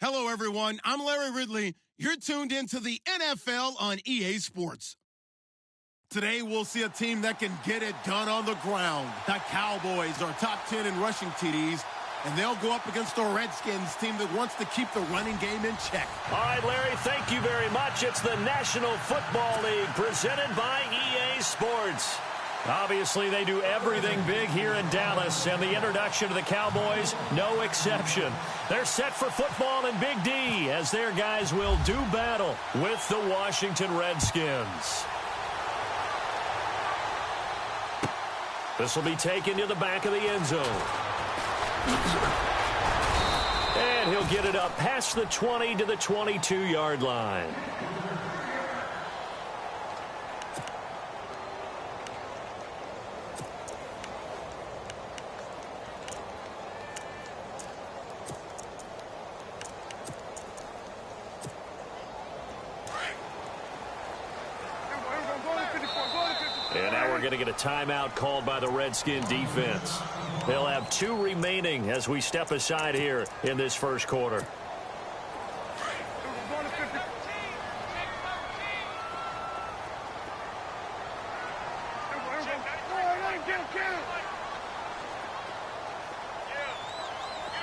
Hello, everyone. I'm Larry Ridley. You're tuned into the NFL on EA Sports. Today, we'll see a team that can get it done on the ground. The Cowboys are top 10 in rushing TDs, and they'll go up against the Redskins team that wants to keep the running game in check. All right, Larry, thank you very much. It's the National Football League presented by EA Sports. Obviously, they do everything big here in Dallas, and the introduction to the Cowboys, no exception. They're set for football in Big D as their guys will do battle with the Washington Redskins. This will be taken to the back of the end zone. And he'll get it up past the 20 to the 22-yard line. And now we're going to get a timeout called by the Redskin defense. They'll have 2 remaining as we step aside here in this first quarter.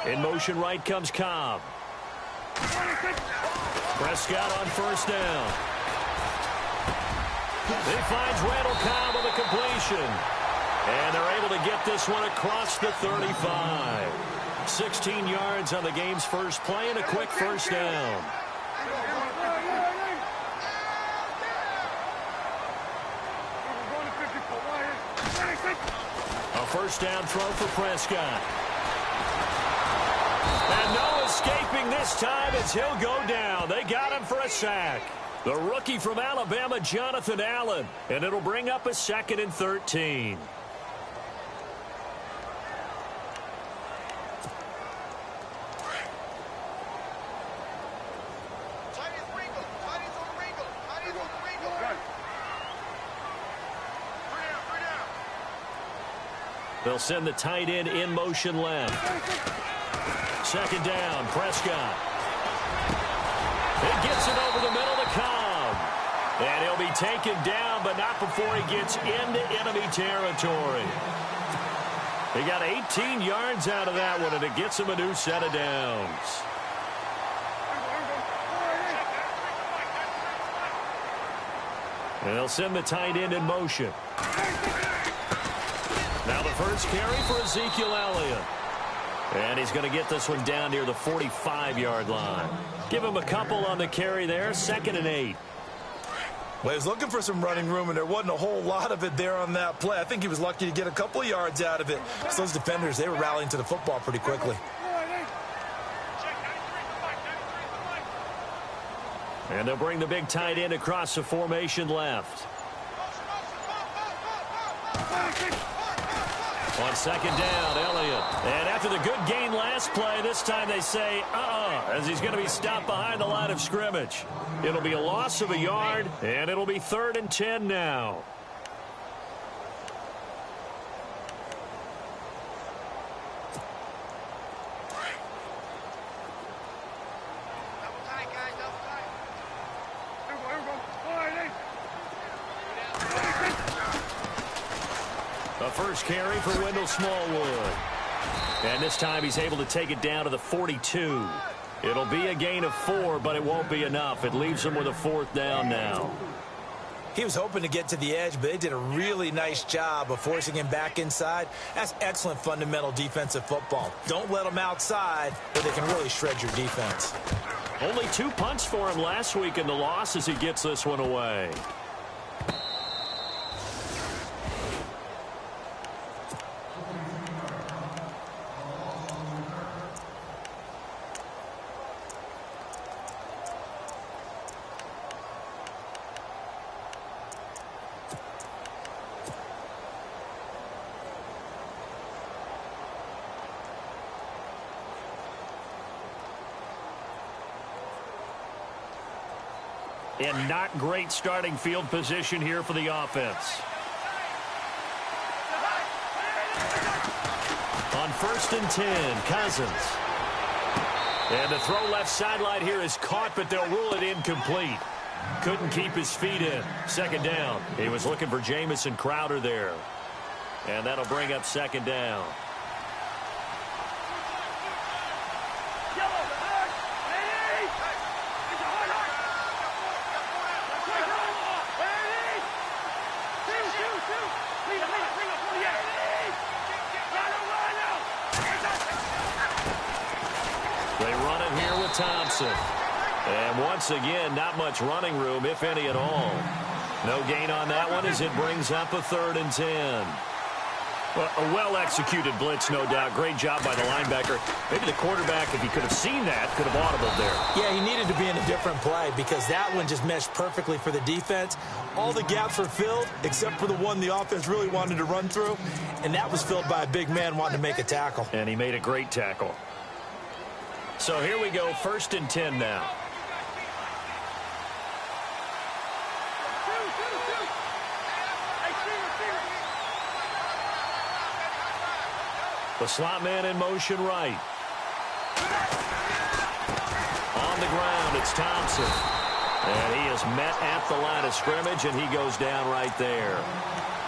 In motion right comes Cobb. Prescott on first down. He finds Randall Cobb with a completion. And they're able to get this one across the 35. 16 yards on the game's first play and a quick first down. A first down throw for Prescott. And no escaping this time as he'll go down. They got him for a sack. The rookie from Alabama, Jonathan Allen. And it'll bring up a 2nd and 13. They'll send the tight end in motion left. 2nd down, Prescott. He gets it over the middle to Cobb. And he'll be taken down, but not before he gets into enemy territory. He got 18 yards out of that one, and it gets him a new set of downs. And they'll send the tight end in motion. Now the first carry for Ezekiel Elliott. And he's going to get this one down near the 45-yard line. Give him a couple on the carry there. 2nd and 8. Well, he was looking for some running room, and there wasn't a whole lot of it there on that play. I think he was lucky to get a couple of yards out of it. So those defenders, they were rallying to the football pretty quickly. And they'll bring the big tight end across the formation left. On 2nd down, Elliott. And after the good gain last play, this time they say, as he's going to be stopped behind the line of scrimmage. It'll be a loss of a yard, and it'll be 3rd and 10 now. The first carry for Wendell Smallwood. And this time he's able to take it down to the 42. It'll be a gain of 4, but it won't be enough. It leaves him with a 4th down now. He was hoping to get to the edge, but they did a really nice job of forcing him back inside. That's excellent fundamental defensive football. Don't let him outside, or they can really shred your defense. Only 2 punts for him last week in the loss as he gets this one away. And not great starting field position here for the offense. On 1st and 10, Cousins. And the throw left sideline here is caught, but they'll rule it incomplete. Couldn't keep his feet in. Second down. He was looking for Jamison Crowder there. And that'll bring up second down. They run it here with Thompson. And once again, not much running room, if any at all. No gain on that one as it brings up a 3rd and 10. Well, a well-executed blitz, no doubt. Great job by the linebacker. Maybe the quarterback, if he could have seen that, could have audibled there. Yeah, he needed to be in a different play because that one just meshed perfectly for the defense. All the gaps were filled except for the one the offense really wanted to run through, and that was filled by a big man wanting to make a tackle. And he made a great tackle. So here we go, 1st and 10 now. The slot man in motion right. On the ground, it's Thompson. And he is met at the line of scrimmage, and he goes down right there.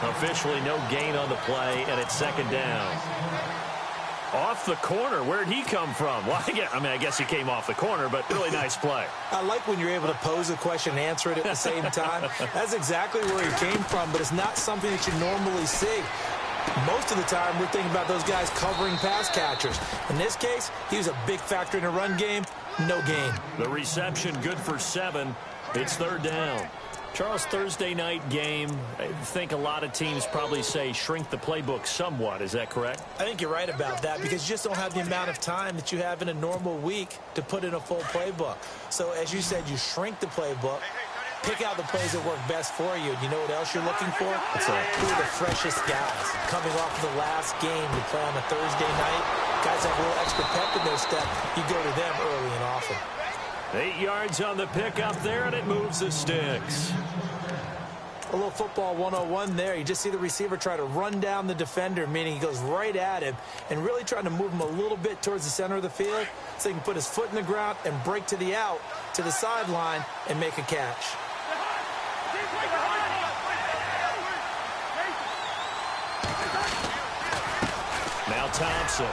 Officially no gain on the play, and it's 2nd down. Off the corner. Where'd he come from? Well, I guess he came off the corner, but really nice play. I like when you're able to pose a question and answer it at the same time. That's exactly where he came from, but it's not something that you normally see. Most of the time, we're thinking about those guys covering pass catchers. In this case, he was a big factor in the run game. No gain. The reception good for 7. It's 3rd down. Charles, Thursday night game, I think a lot of teams probably say shrink the playbook somewhat. Is that correct? I think you're right about that because you just don't have the amount of time that you have in a normal week to put in a full playbook. So, as you said, you shrink the playbook, pick out the plays that work best for you. You know what else you're looking for? Who are the freshest guys coming off of the last game to play on a Thursday night? Guys have a little extra pep in their step. You go to them early and often. 8 yards on the pickup there, and it moves the sticks. A little football 101 there. You just see the receiver try to run down the defender, meaning he goes right at him and really trying to move him a little bit towards the center of the field so he can put his foot in the ground and break to the out, to the sideline, and make a catch. Now Thompson.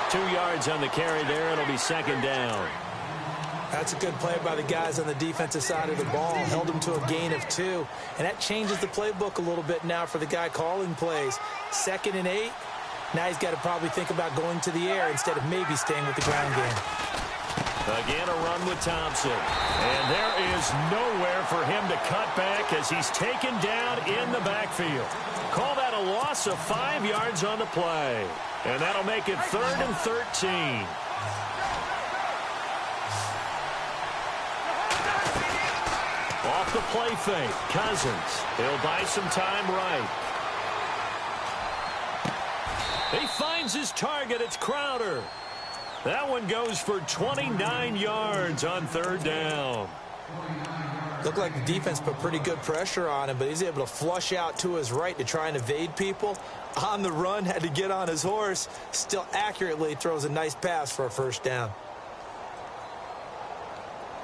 2 yards on the carry there. It'll be 2nd down. That's a good play by the guys on the defensive side of the ball. Held him to a gain of 2. And that changes the playbook a little bit now for the guy calling plays. 2nd and 8. Now he's got to probably think about going to the air instead of maybe staying with the ground game. Again, a run with Thompson. And there is nowhere for him to cut back as he's taken down in the backfield. Call that a loss of 5 yards on the play. And that'll make it 3rd and 13. Off the play fake, Cousins. He'll buy some time right. He finds his target. It's Crowder. That one goes for 29 yards on 3rd down. Looked like the defense put pretty good pressure on him, but he's able to flush out to his right to try and evade people. On the run, had to get on his horse. Still accurately throws a nice pass for a 1st down.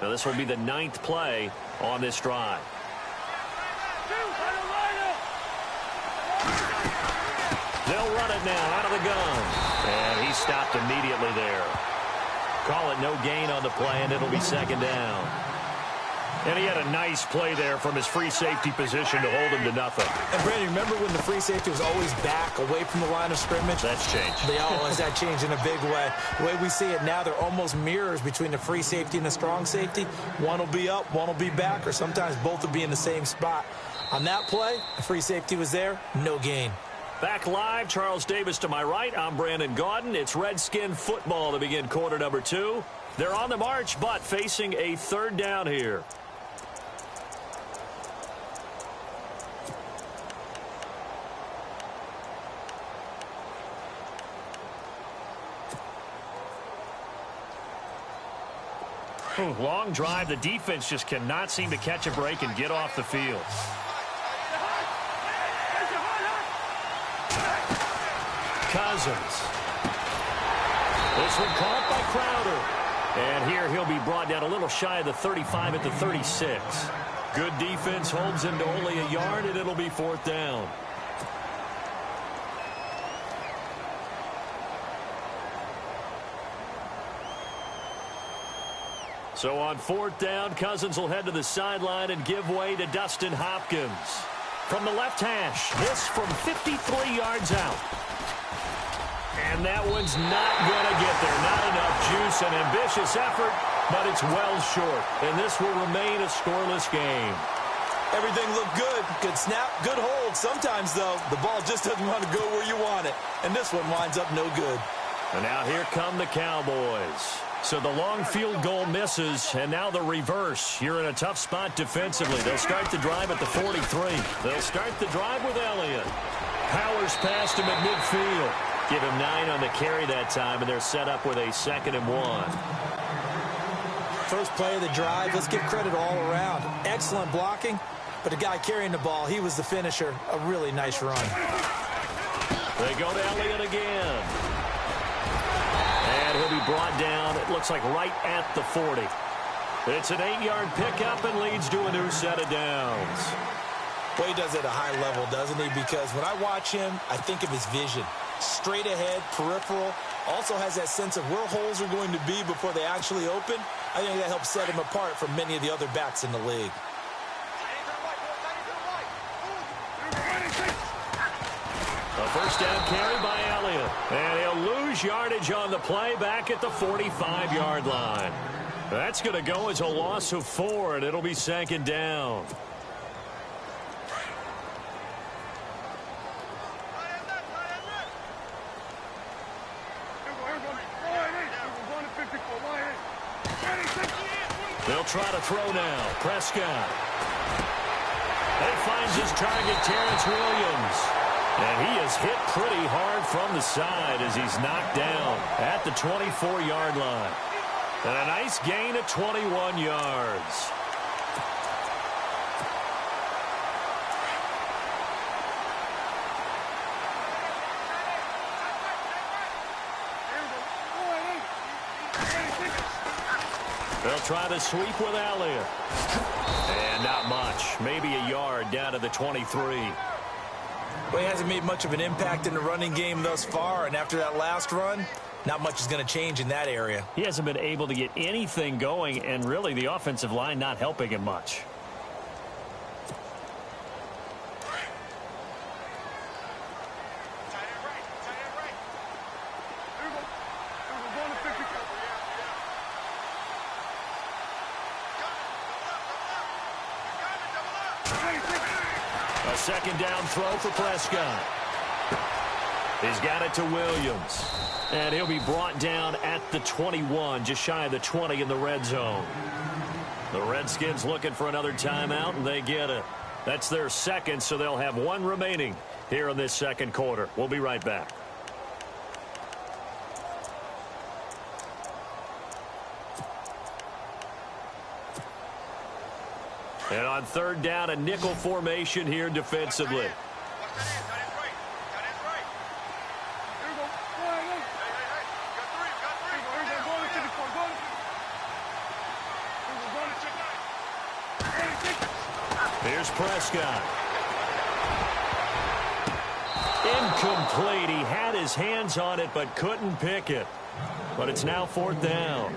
Now this will be the 9th play on this drive. They'll run it now out of the gun. And he stopped immediately there. Call it no gain on the play, and it'll be 2nd down. And he had a nice play there from his free safety position to hold him to nothing. And, Brandon, remember when the free safety was always back, away from the line of scrimmage? That's changed. They always that changed in a big way. The way we see it now, they're almost mirrors between the free safety and the strong safety. One will be up, one will be back, or sometimes both will be in the same spot. On that play, the free safety was there, no gain. Back live, Charles Davis to my right. I'm Brandon Gaudin. It's Redskin football to begin quarter number 2. They're on the march, but facing a 3rd down here. Long drive. The defense just cannot seem to catch a break and get off the field. Cousins. This one caught by Crowder. And here he'll be brought down a little shy of the 35 at the 36. Good defense holds him to only a yard, and it'll be 4th down. So on 4th down, Cousins will head to the sideline and give way to Dustin Hopkins. From the left hash, this from 53 yards out. And that one's not going to get there. Not enough juice, an ambitious effort, but it's well short. And this will remain a scoreless game. Everything looked good. Good snap, good hold. Sometimes, though, the ball just doesn't want to go where you want it. And this one winds up no good. And now here come the Cowboys. So the long field goal misses, and now the reverse. You're in a tough spot defensively. They'll start the drive at the 43. They'll start the drive with Elliott. Powers past him at midfield. Give him 9 on the carry that time, and they're set up with a 2nd and 1. First play of the drive, let's give credit all around. Excellent blocking, but the guy carrying the ball, he was the finisher. A really nice run. They go to Elliott again. And he'll be brought down, it looks like right at the 40. It's an 8-yard pickup and leads to a new set of downs. Well, he does it at a high level, doesn't he? Because when I watch him, I think of his vision. Straight ahead, peripheral, also has that sense of where holes are going to be before they actually open. I think that helps set him apart from many of the other backs in the league. A first down carry by Elliott. And he'll lose yardage on the play back at the 45-yard line. That's going to go as a loss of 4, and it'll be 2nd down. They'll try to throw now. Prescott. He finds his target, Terrence Williams. And he is hit pretty hard from the side as he's knocked down at the 24-yard line. And a nice gain of 21 yards. They'll try to sweep with Elliott. And not much. Maybe a yard down to the 23. Well, he hasn't made much of an impact in the running game thus far, and after that last run, not much is going to change in that area. He hasn't been able to get anything going, and really the offensive line not helping him much. A second down throw for Prescott. He's got it to Williams. And he'll be brought down at the 21, just shy of the 20 in the red zone. The Redskins looking for another timeout, and they get it. That's their second, so they'll have 1 remaining here in this second quarter. We'll be right back. And on third down, a nickel formation here defensively. Here's Prescott. Incomplete. He had his hands on it but couldn't pick it. But it's now 4th down.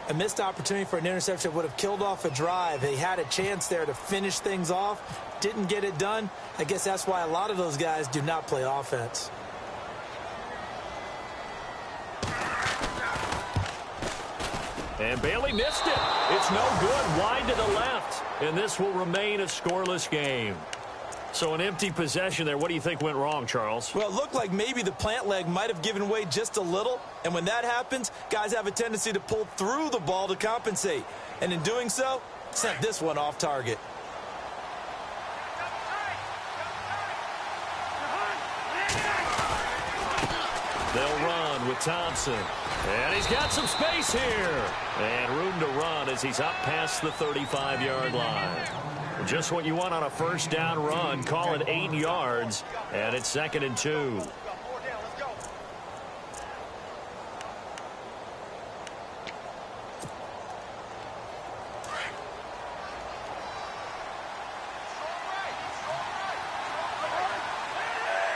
A missed opportunity for an interception would have killed off a drive. He had a chance there to finish things off. Didn't get it done. I guess that's why a lot of those guys do not play offense. And Bailey missed it. It's no good. Wide to the left. And this will remain a scoreless game. So an empty possession there. What do you think went wrong, Charles? Well, it looked like maybe the plant leg might have given way just a little. And when that happens, guys have a tendency to pull through the ball to compensate. And in doing so, sent this one off target. They'll run with Thompson. And he's got some space here. And room to run as he's up past the 35-yard line. Just what you want on a first down run. Call it 8 yards. And it's 2nd and 2.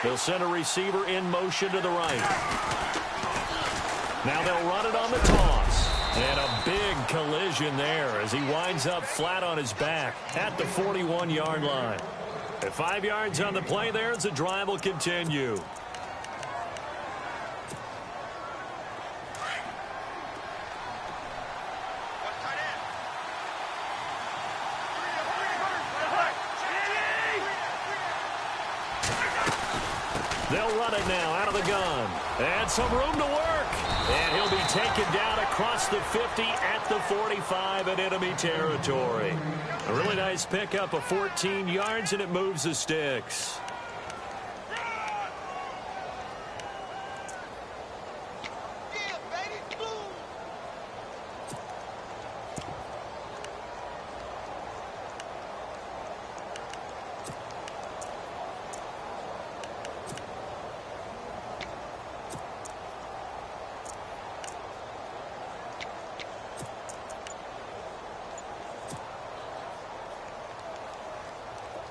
They'll send a receiver in motion to the right. Now they'll run it on the toss. And a big collision there as he winds up flat on his back at the 41-yard line. At 5 yards on the play there as the drive will continue. They'll run it now out of the gun. And some room to work. And he'll be taken down across the 50 at the 45 in enemy territory. A really nice pickup of 14 yards, and it moves the sticks.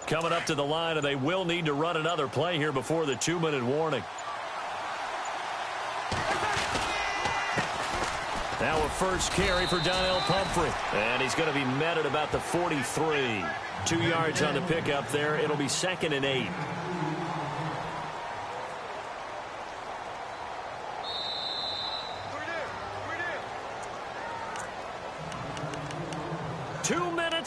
Coming up to the line, and they will need to run another play here before the 2-minute warning. Now a first carry for Donnell Pumphrey. And he's going to be met at about the 43. 2 yards on the pickup there. It'll be 2nd and 8.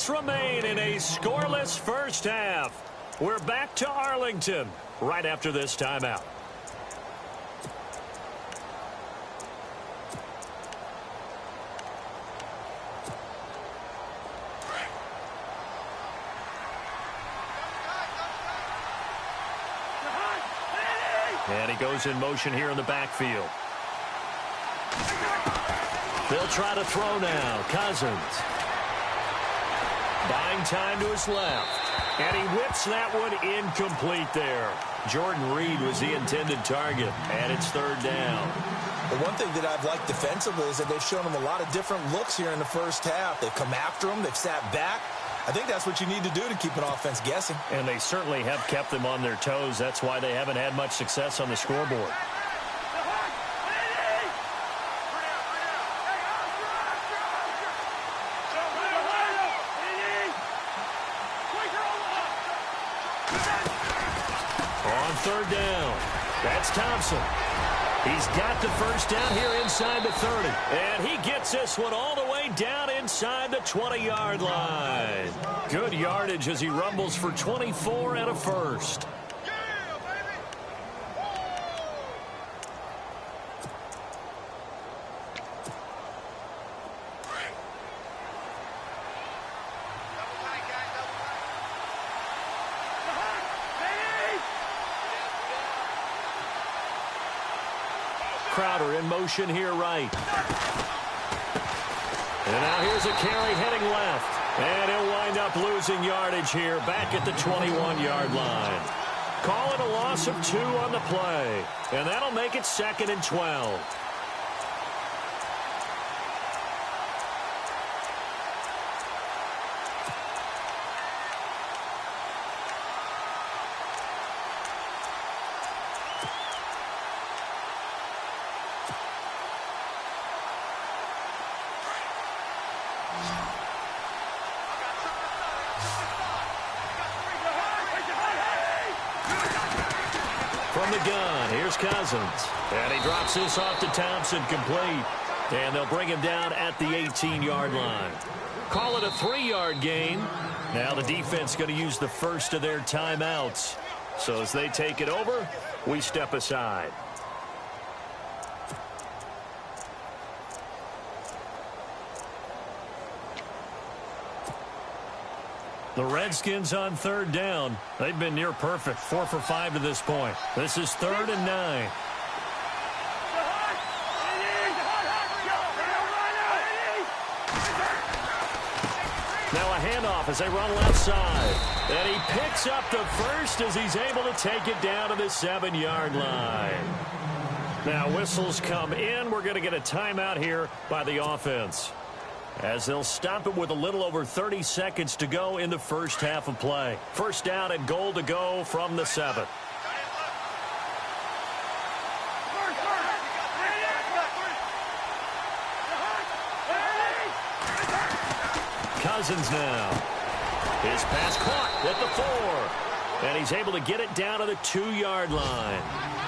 Remain in a scoreless first half. We're back to Arlington right after this timeout. And he goes in motion here in the backfield. They'll try to throw now. Cousins. Buying time to his left. And he whips that one incomplete there. Jordan Reed was the intended target. And it's 3rd down. The one thing that I've liked defensively is that they've shown him a lot of different looks here in the first half. They've come after him. They've sat back. I think that's what you need to do to keep an offense guessing. And they certainly have kept them on their toes. That's why they haven't had much success on the scoreboard. On 3rd down, that's Thompson. He's got the first down here inside the 30. And he gets this one all the way down inside the 20-yard line. Good yardage as he rumbles for 24 and a first. Crowder in motion here right. And now here's a carry heading left. And he'll wind up losing yardage here back at the 21-yard line. Call it a loss of 2 on the play. And that'll make it 2nd and 12. From the gun, here's Cousins. And he drops this off to Thompson, complete. And they'll bring him down at the 18-yard line. Call it a 3-yard gain. Now the defense going to use the first of their timeouts. So as they take it over, we step aside. The Redskins on 3rd down. They've been near perfect, 4 for 5 to this point. This is 3rd and 9. Now a handoff as they run left side. And he picks up the first as he's able to take it down to the 7-yard line. Now whistles come in. We're going to get a timeout here by the offense, as they'll stop it with a little over 30 seconds to go in the first half of play. First down and goal to go from the 7. Cousins now. His pass caught at the 4. And he's able to get it down to the 2-yard line.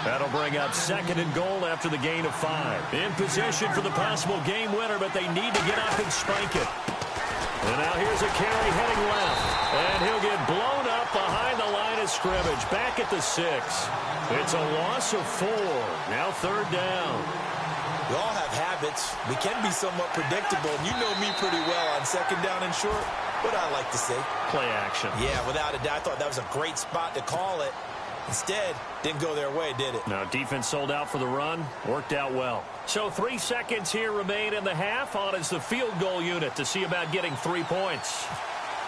That'll bring up 2nd and goal after the gain of 5. In position for the possible game winner, but they need to get up and spike it. And now here's a carry heading left. And he'll get blown up behind the line of scrimmage. Back at the 6. It's a loss of 4. Now 3rd down. We all have habits. We can be somewhat predictable. And you know me pretty well on 2nd down and short. What I like to say. Play action. Yeah, without a doubt. I thought that was a great spot to call it. Instead, didn't go their way, did it? Now, defense sold out for the run. Worked out well. So 3 seconds here remain in the half. On is the field goal unit to see about getting 3 points.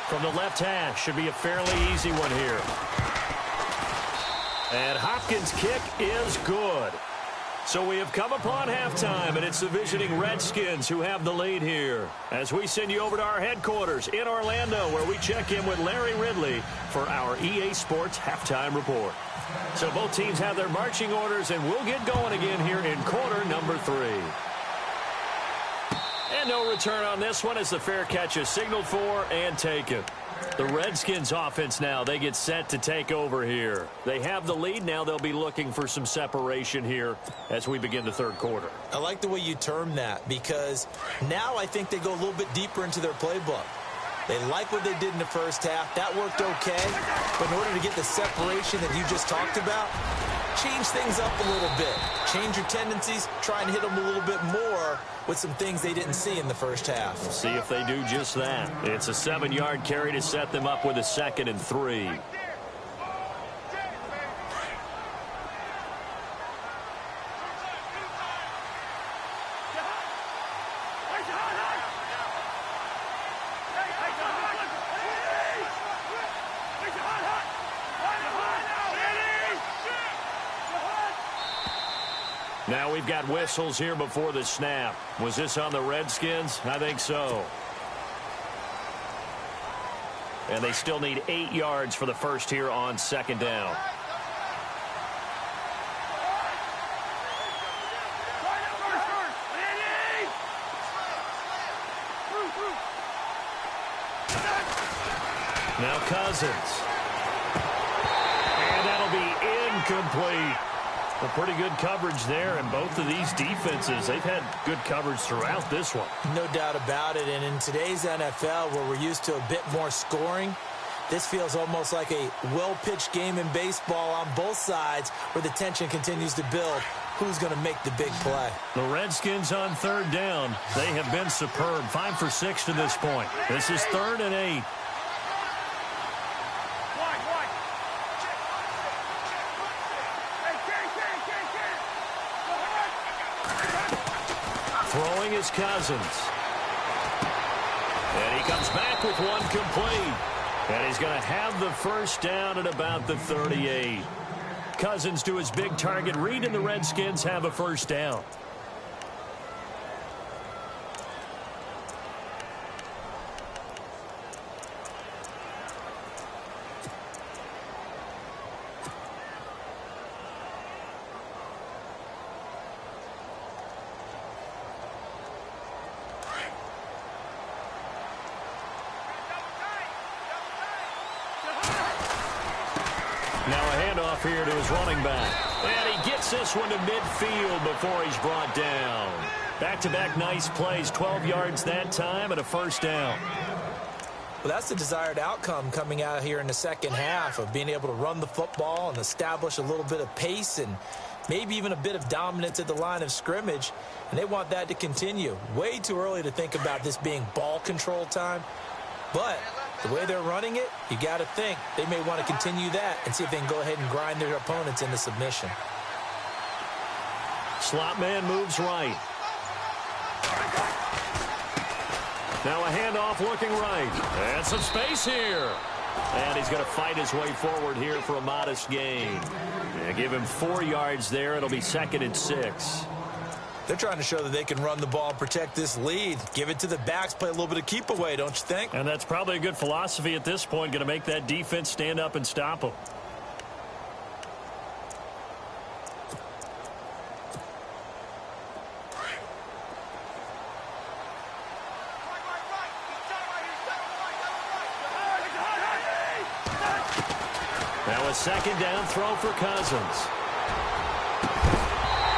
From the left hash. Should be a fairly easy one here. And Hopkins' kick is good. So we have come upon halftime, and it's the visiting Redskins who have the lead here. As we send you over to our headquarters in Orlando, where we check in with Larry Ridley for our EA Sports Halftime Report. So both teams have their marching orders, and we'll get going again here in quarter number 3. And no return on this one as the fair catch is signaled for and taken. The Redskins offense now, they get set to take over here. They have the lead. Now they'll be looking for some separation here as we begin the 3rd quarter. I like the way you term that because now I think they go a little bit deeper into their playbook. They like what they did in the first half. That worked okay. But in order to get the separation that you just talked about, change things up a little bit. Change your tendencies. Try and hit them a little bit more with some things they didn't see in the first half. We'll see if they do just that. It's a 7-yard carry to set them up with a 2nd and 3. Now we've got whistles here before the snap. Was this on the Redskins? I think so. And they still need 8 yards for the first here on 2nd down. Now Cousins. And that'll be incomplete. Well, pretty good coverage there, and both of these defenses, they've had good coverage throughout this one. No doubt about it, and in today's NFL, where we're used to a bit more scoring, this feels almost like a well-pitched game in baseball on both sides where the tension continues to build. Who's going to make the big play? The Redskins on 3rd down. They have been superb, 5 for 6 to this point. This is 3rd and 8. Throwing is Cousins. And he comes back with one complete. And he's going to have the first down at about the 38. Cousins to his big target read, and the Redskins have a first down. Now a handoff here to his running back. And he gets this one to midfield before he's brought down. Back-to-back nice plays, 12 yards that time and a first down. Well, that's the desired outcome coming out here in the second half of being able to run the football and establish a little bit of pace and maybe even a bit of dominance at the line of scrimmage. And they want that to continue. Way too early to think about this being ball control time. But the way they're running it, you got to think they may want to continue that and see if they can go ahead and grind their opponents into submission. Slot man moves right. Now a handoff looking right. And some space here. And he's going to fight his way forward here for a modest gain. Yeah, give him 4 yards there. It'll be 2nd and 6. They're trying to show that they can run the ball and protect this lead. Give it to the backs, play a little bit of keep away, don't you think? And that's probably a good philosophy at this point, going to make that defense stand up and stop them. Now a second down throw for Cousins.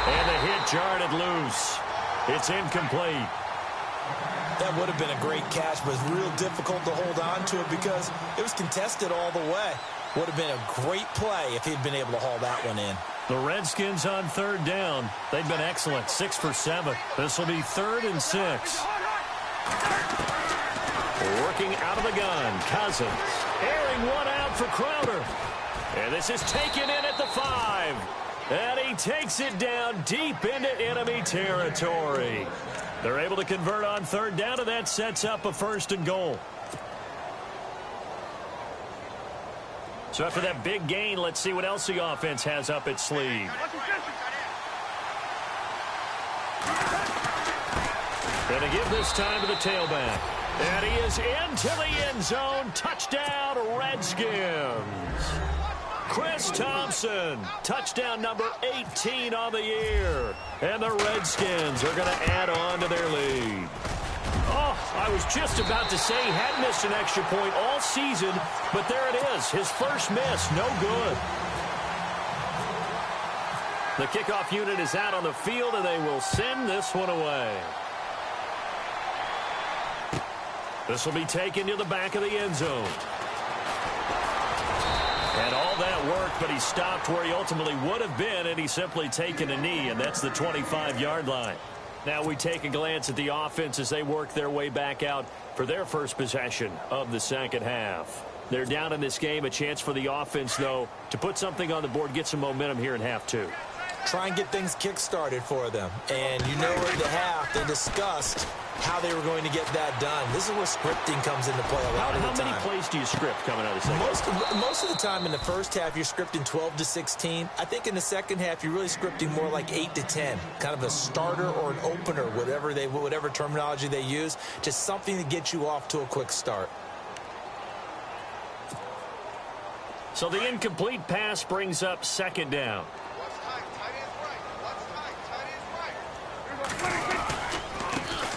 And the hit jarred it loose. It's incomplete. That would have been a great catch, but it's real difficult to hold on to it because it was contested all the way. Would have been a great play if he'd been able to haul that one in. The Redskins on third down. They've been excellent, 6 for 7. This will be 3rd and 6. Working out of the gun, Cousins. Airing one out for Crowder. And this is taken in at the 5. And he takes it down deep into enemy territory. They're able to convert on third down, and that sets up a 1st and goal. So after that big gain, let's see what else the offense has up its sleeve. And to give this time to the tailback. And he is into the end zone. Touchdown, Redskins. Chris Thompson, touchdown number 18 on the year. And the Redskins are going to add on to their lead. Oh, I was just about to say he hadn't missed an extra point all season, but there it is, his first miss, no good. The kickoff unit is out on the field, and they will send this one away. This will be taken to the back of the end zone. And all that worked, but he stopped where he ultimately would have been, and he's simply taken a knee, and that's the 25-yard line. Now we take a glance at the offense as they work their way back out for their first possession of the second half. They're down in this game. A chance for the offense, though, to put something on the board, get some momentum here in half 2. Try and get things kick-started for them. And you know at the half, they discussed how they were going to get that done. This is where scripting comes into play a lot of the time. How many plays do you script coming out of the second half? Most of the time in the first half, you're scripting 12 to 16. I think in the second half, you're really scripting more like 8 to 10. Kind of a starter or an opener, whatever terminology they use. Just something to get you off to a quick start. So the incomplete pass brings up second down.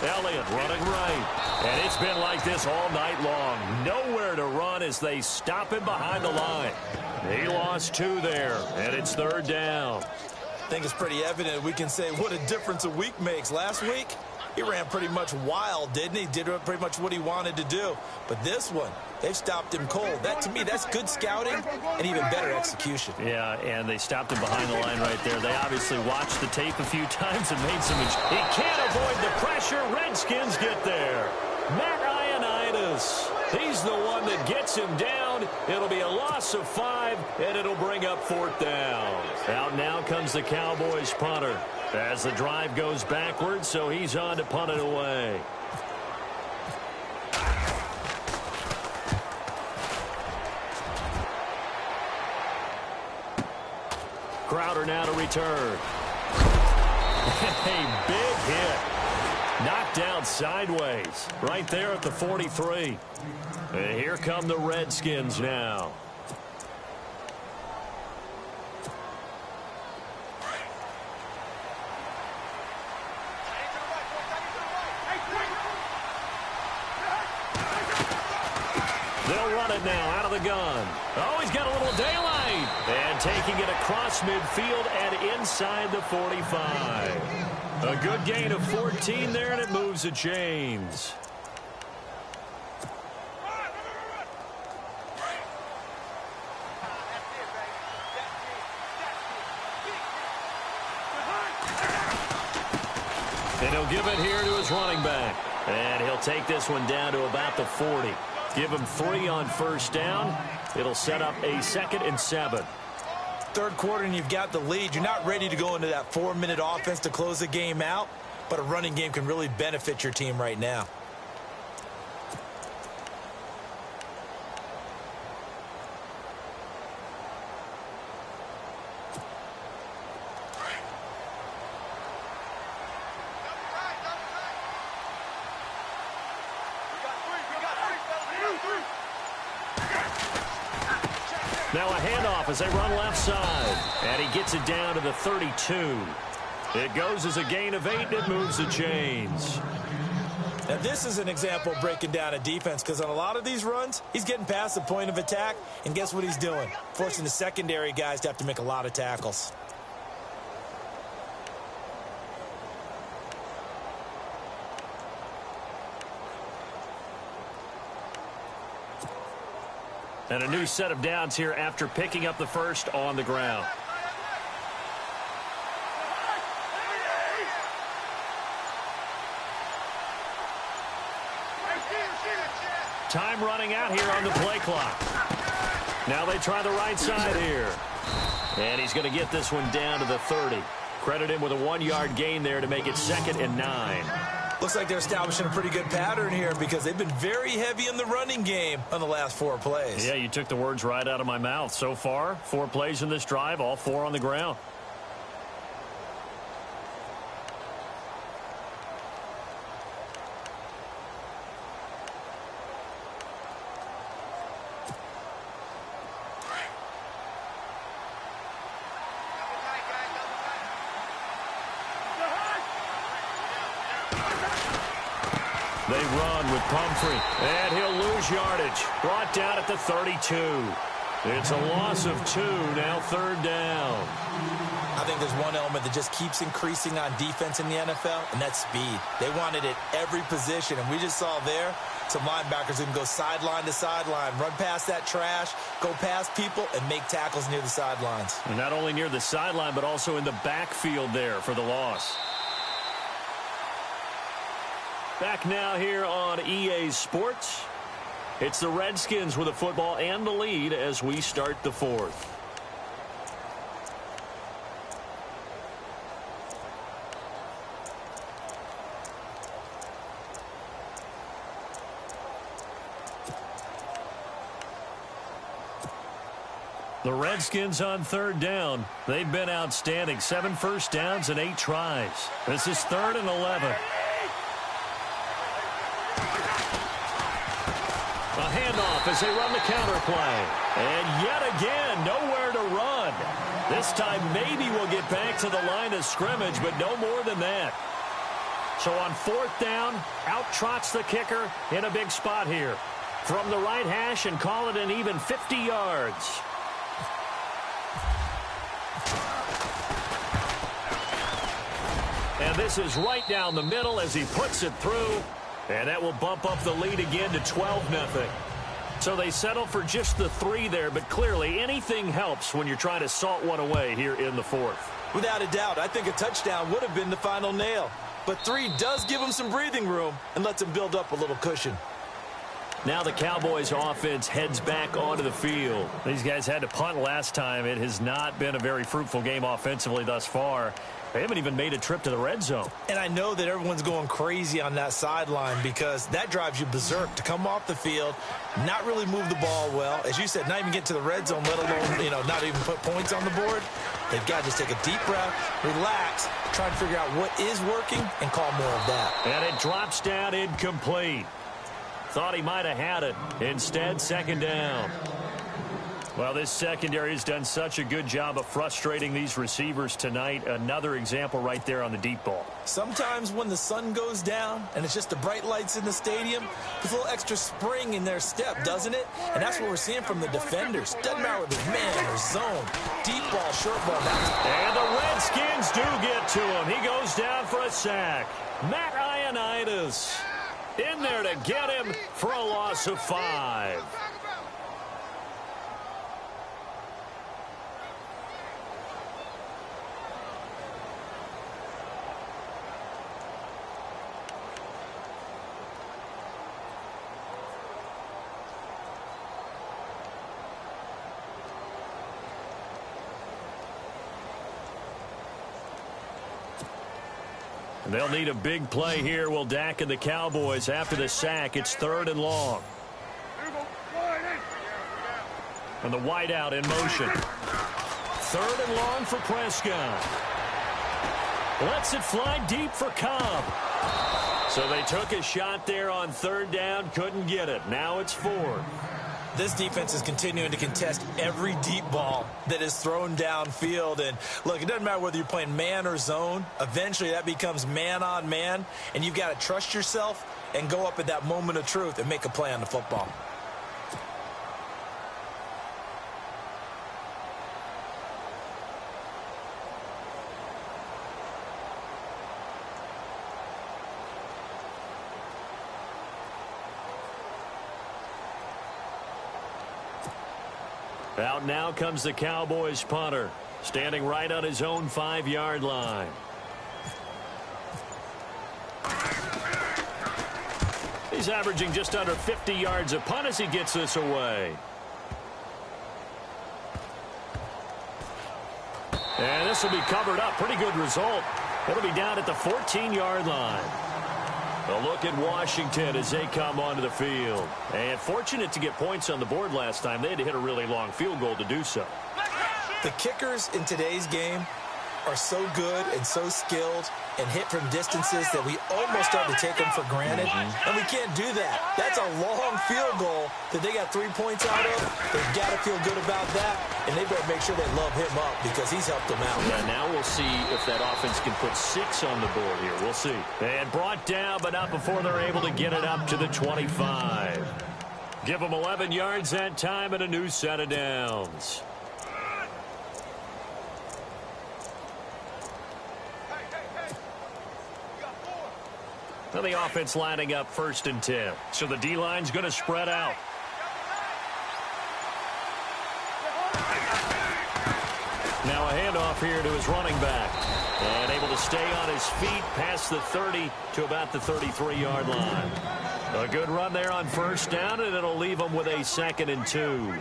Elliott running right. And it's been like this all night long. Nowhere to run as they stop him behind the line. He lost 2 there, and it's third down. I think it's pretty evident we can say what a difference a week makes. Last week, he ran pretty much wild, didn't he? Did pretty much what he wanted to do. But this one, they've stopped him cold. That, to me, that's good scouting and even better execution. Yeah, and they stopped him behind the line right there. They obviously watched the tape a few times and made some... He can't avoid the pressure. Redskins get there. Matt Ioannidis. He's the one that gets him down. It'll be a loss of 5, and it'll bring up 4th down. Out now comes the Cowboys punter as the drive goes backwards, so he's on to punt it away. Crowder now to return. A big hit. Knocked down sideways. Right there at the 43. And here come the Redskins now. They'll run it now out of the gun. Oh, he's got a little daylight. And taking it across midfield and inside the 45. A good gain of 14 there, and it moves the chains. And he'll give it here to his running back. And he'll take this one down to about the 40. Give him 3 on first down. It'll set up a 2nd and 7. Third quarter and you've got the lead. You're not ready to go into that 4-minute offense to close the game out, but a running game can really benefit your team right now. Now a handoff as they run left side. And he gets it down to the 32. It goes as a gain of 8, and it moves the chains. Now, this is an example of breaking down a defense because on a lot of these runs, he's getting past the point of attack, and guess what he's doing? Forcing the secondary guys to have to make a lot of tackles. And a new set of downs here after picking up the first on the ground. Time running out here on the play clock. Now they try the right side here. And he's going to get this one down to the 30. Credit him with a 1-yard gain there to make it 2nd and 9. Looks like they're establishing a pretty good pattern here because they've been very heavy in the running game on the last 4 plays. Yeah, you took the words right out of my mouth. So far, 4 plays in this drive, all 4 on the ground. They run with Pumphrey, and he'll lose yardage. Brought down at the 32. It's a loss of 2, now 3rd down. I think there's one element that just keeps increasing on defense in the NFL, and that's speed. They want it at every position, and we just saw there some linebackers who can go sideline to sideline, run past that trash, go past people, and make tackles near the sidelines. And not only near the sideline, but also in the backfield there for the loss. Back now here on EA Sports. It's the Redskins with the football and the lead as we start the 4th. The Redskins on 3rd down. They've been outstanding. 7 first downs and 8 tries. This is 3rd and 11. A handoff as they run the counter play. And yet again, nowhere to run. This time maybe we'll get back to the line of scrimmage, but no more than that. So on 4th down, out trots the kicker in a big spot here. From the right hash and call it an even 50 yards. And this is right down the middle as he puts it through. And that will bump up the lead again to 12-0. So they settle for just the 3 there, but clearly anything helps when you're trying to salt one away here in the 4th. Without a doubt, I think a touchdown would have been the final nail. But 3 does give them some breathing room and lets them build up a little cushion. Now the Cowboys offense heads back onto the field. These guys had to punt last time. It has not been a very fruitful game offensively thus far. They haven't even made a trip to the red zone. And I know that everyone's going crazy on that sideline because that drives you berserk to come off the field, not really move the ball well. As you said, not even get to the red zone, let alone, not even put points on the board. They've got to just take a deep breath, relax, try to figure out what is working, and call more of that. And it drops down incomplete. Thought he might have had it. Instead, 2nd down. Well, this secondary has done such a good job of frustrating these receivers tonight. Another example right there on the deep ball. Sometimes when the sun goes down and it's just the bright lights in the stadium, there's a little extra spring in their step, doesn't it? And that's what we're seeing from the defenders. Doesn't matter whether it's man or zone, deep ball, short ball. And the Redskins do get to him. He goes down for a sack. Matt Ioannidis in there to get him for a loss of 5. They'll need a big play here. Will Dak and the Cowboys after the sack. It's 3rd and long. And the wideout in motion. 3rd and long for Prescott. Lets it fly deep for Cobb. So they took a shot there on 3rd down. Couldn't get it. Now it's 4th. This defense is continuing to contest every deep ball that is thrown downfield. And, look, it doesn't matter whether you're playing man or zone. Eventually that becomes man on man, and you've got to trust yourself and go up at that moment of truth and make a play on the football. Out now comes the Cowboys punter, standing right on his own 5-yard line. He's averaging just under 50 yards a punt as he gets this away. And this will be covered up. Pretty good result. It'll be down at the 14-yard line. A look at Washington as they come onto the field. And fortunate to get points on the board last time. They had to hit a really long field goal to do so. The kickers in today's game are so good and so skilled and hit from distances that we almost start to take them for granted. And we can't do that. That's a long field goal that they got 3 points out of. They've got to feel good about that, and they better make sure they love him up because he's helped them out. Yeah, now we'll see if that offense can put 6 on the board here. We'll see. And brought down, but not before they're able to get it up to the 25. Give them 11 yards that time and a new set of downs. Now the offense lining up 1st and 10. So the D-line's going to spread out. Now a handoff here to his running back. And able to stay on his feet past the 30 to about the 33-yard line. A good run there on 1st down, and it'll leave him with a 2nd and 2.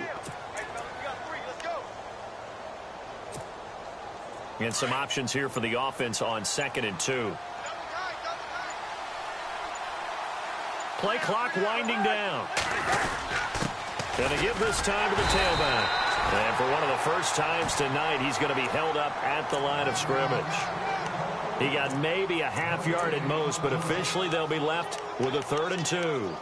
And some options here for the offense on 2nd and 2. Play clock winding down. Going to give this time to the tailback. And for one of the first times tonight, he's going to be held up at the line of scrimmage. He got maybe a half yard at most, but officially they'll be left with a 3rd and 2.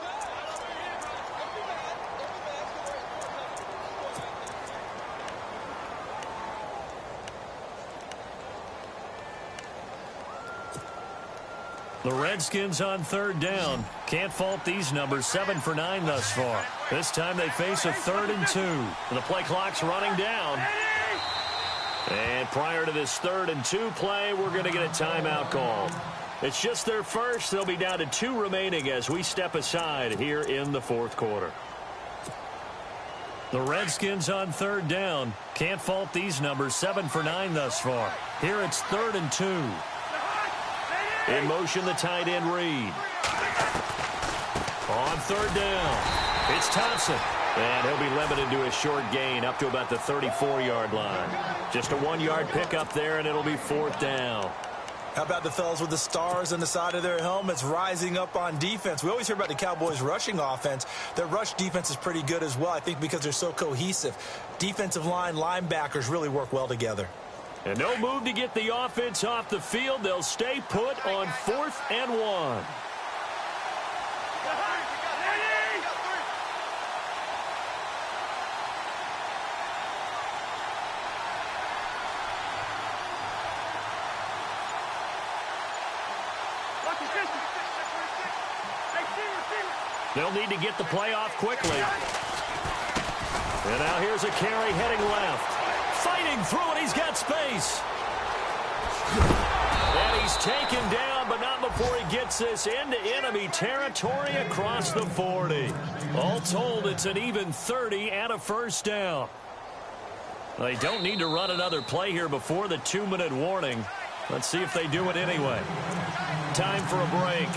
The Redskins on 3rd down. Can't fault these numbers. 7 for 9 thus far. This time they face a 3rd and 2. And the play clock's running down. And prior to this 3rd and 2 play, we're going to get a timeout call. It's just their first. They'll be down to 2 remaining as we step aside here in the 4th quarter. The Redskins on 3rd down. Can't fault these numbers. 7 for 9 thus far. Here it's 3rd and 2. In motion, the tight end Reed. On 3rd down, it's Thompson. And he'll be limited to a short gain up to about the 34-yard line. Just a 1-yard pickup there, and it'll be 4th down. How about the fellas with the stars on the side of their helmets rising up on defense? We always hear about the Cowboys' rushing offense. Their rush defense is pretty good as well, I think, because they're so cohesive. Defensive line, linebackers really work well together. And no move to get the offense off the field. They'll stay put on 4th and 1. They'll need to get the play off quickly. And now here's a carry heading left. Fighting through it, he's got space. And he's taken down, but not before he gets this into enemy territory across the 40. All told, it's an even 30 and a 1st down. They don't need to run another play here before the 2-minute warning. Let's see if they do it anyway. Time for a break.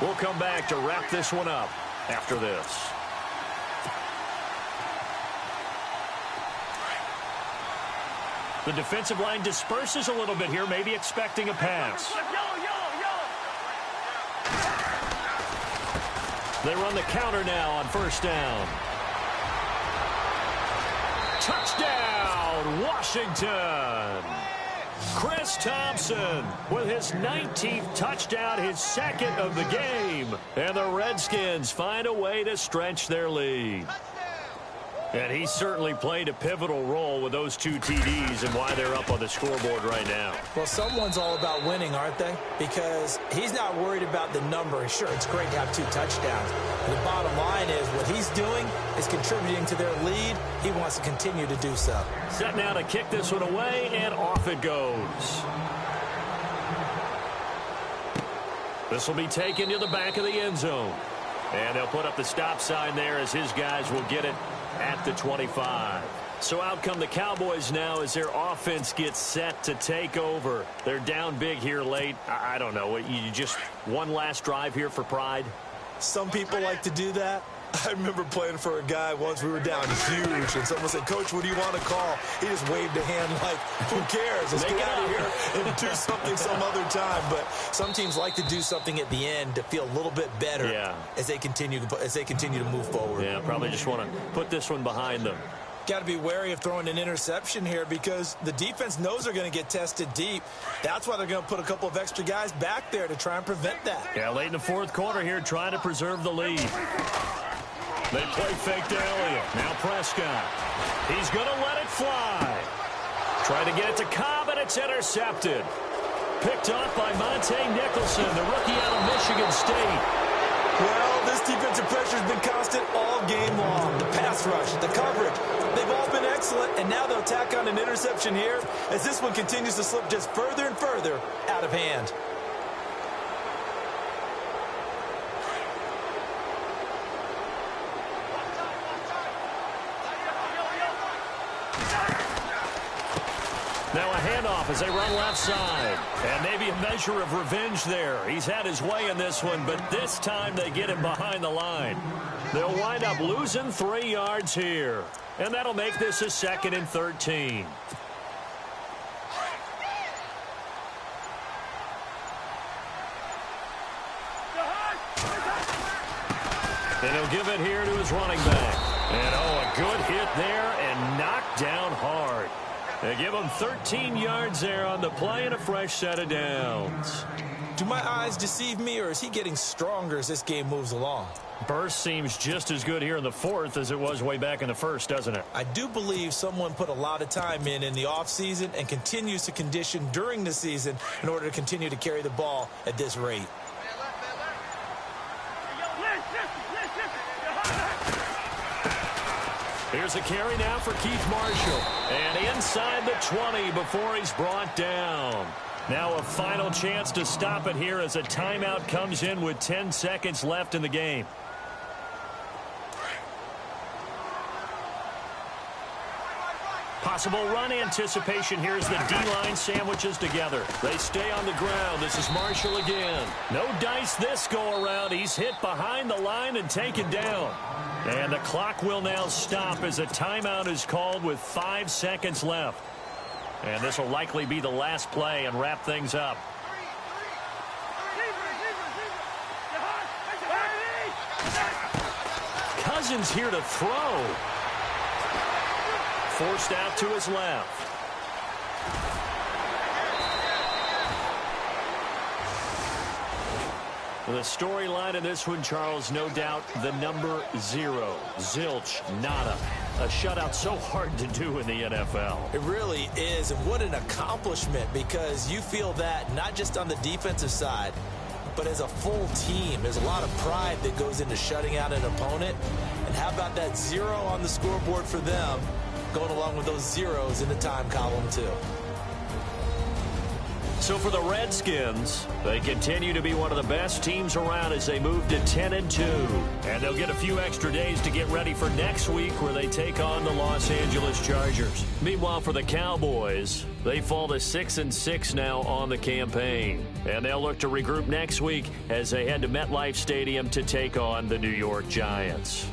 We'll come back to wrap this one up after this. The defensive line disperses a little bit here, maybe expecting a pass. They run the counter now on 1st down. Touchdown, Washington! Chris Thompson with his 19th touchdown, his 2nd of the game. And the Redskins find a way to stretch their lead. And he certainly played a pivotal role with those 2 TDs and why they're up on the scoreboard right now. Well, someone's all about winning, aren't they? Because he's not worried about the number. Sure, it's great to have 2 touchdowns. But the bottom line is what he's doing is contributing to their lead. He wants to continue to do so. Set now to kick this one away, and off it goes. This will be taken to the back of the end zone. And they'll put up the stop sign there as his guys will get it at the 25. So out come the Cowboys now as their offense gets set to take over. They're down big here late. I don't know. You just one last drive here for pride? Some people like to do that. I remember playing for a guy once. We were down huge, and someone said, "Coach, what do you want to call?" He just waved a hand like, who cares? Let's get out of here and do something some other time. But some teams like to do something at the end to feel a little bit better as they continue to move forward. Yeah, probably just want to put this one behind them. Got to be wary of throwing an interception here because the defense knows they're going to get tested deep. That's why they're going to put a couple of extra guys back there to try and prevent that. Yeah, late in the 4th quarter here, trying to preserve the lead. They play fake to Elliott. Now Prescott. He's going to let it fly. Trying to get it to Cobb, and it's intercepted. Picked off by Monte Nicholson, the rookie out of Michigan State. Well, this defensive pressure has been constant all game long. The pass rush, the coverage, they've all been excellent, and now they'll tack on an interception here as this one continues to slip just further and further out of hand. Now a handoff as they run left side. And maybe a measure of revenge there. He's had his way in this one, but this time they get him behind the line. They'll wind up losing 3 yards here. And that'll make this a 2nd and 13. And he'll give it here to his running back. And a good hit there and knocked down hard. They give him 13 yards there on the play and a fresh set of downs. Do my eyes deceive me, or is he getting stronger as this game moves along? Burst seems just as good here in the 4th as it was way back in the 1st, doesn't it? I do believe someone put a lot of time in the offseason and continues to condition during the season in order to continue to carry the ball at this rate. Here's a carry now for Keith Marshall. And inside the 20 before he's brought down. Now a final chance to stop it here as a timeout comes in with 10 seconds left in the game. Possible run anticipation here as the D-line sandwiches together. They stay on the ground. This is Marshall again. No dice this go-around. He's hit behind the line and taken down. And the clock will now stop as a timeout is called with 5 seconds left. And this will likely be the last play and wrap things up. Cousins here to throw. Forced out to his left. The storyline in this one, Charles, no doubt the number 0. Zilch, nada. A shutout so hard to do in the NFL. It really is, and what an accomplishment, because you feel that not just on the defensive side, but as a full team. There's a lot of pride that goes into shutting out an opponent. And how about that 0 on the scoreboard for them, going along with those zeros in the time column too. So for the Redskins, they continue to be one of the best teams around as they move to 10-2. And they'll get a few extra days to get ready for next week where they take on the Los Angeles Chargers. Meanwhile, for the Cowboys, they fall to 6-6 now on the campaign. And they'll look to regroup next week as they head to MetLife Stadium to take on the New York Giants.